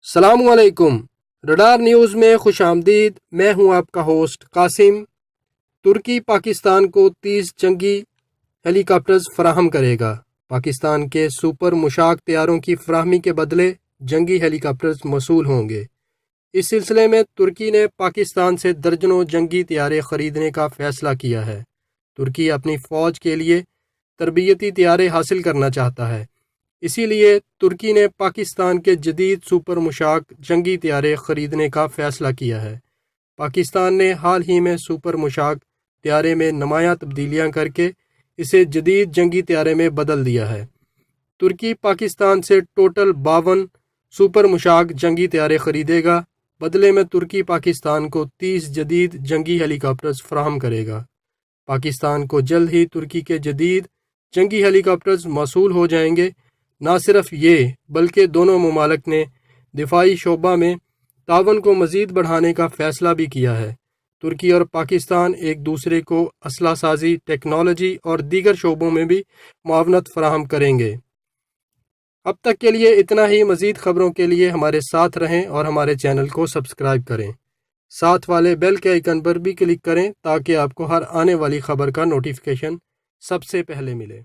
السلام علیکم۔ Radar news میں خوش آمدید۔ میں ہوں آپ کا ہوسٹ قاسم۔ ترکی پاکستان کو 30 جنگی ہیلی کاپٹرز فراہم کرے گا۔ پاکستان کے سپر مشاق طیاروں کی فراہمی کے بدلے جنگی ہیلی کاپٹرز موصول ہوں گے۔ اس سلسلے میں ترکی نے پاکستان سے درجنوں جنگی طیارے خریدنے کا فیصلہ کیا ہے۔ ترکی اپنی فوج کے لیے تربیتی طیارے حاصل کرنا چاہتا ہے، اسی لیے ترکی نے پاکستان کے جدید سپر مشاق جنگی طیارے خریدنے کا فیصلہ کیا ہے۔ پاکستان نے حال ہی میں سپر مشاق طیارے میں نمایاں تبدیلیاں کر کے اسے جدید جنگی طیارے میں بدل دیا ہے۔ ترکی پاکستان سے ٹوٹل 52 سپر مشاق جنگی طیارے خریدے گا۔ بدلے میں ترکی پاکستان کو 30 جدید جنگی ہیلی کاپٹرز فراہم کرے گا۔ پاکستان کو جلد ہی ترکی کے جدید جنگی ہیلی کاپٹرز موصول ہو جائیں گے۔ نہ صرف یہ بلکہ دونوں ممالک نے دفاعی شعبہ میں تعاون کو مزید بڑھانے کا فیصلہ بھی کیا ہے۔ ترکی اور پاکستان ایک دوسرے کو اسلحہ سازی، ٹیکنالوجی اور دیگر شعبوں میں بھی معاونت فراہم کریں گے۔ اب تک کے لیے اتنا ہی۔ مزید خبروں کے لیے ہمارے ساتھ رہیں اور ہمارے چینل کو سبسکرائب کریں۔ ساتھ والے بیل کے آئیکن پر بھی کلک کریں تاکہ آپ کو ہر آنے والی خبر کا نوٹیفیکیشن سب سے پہلے ملے۔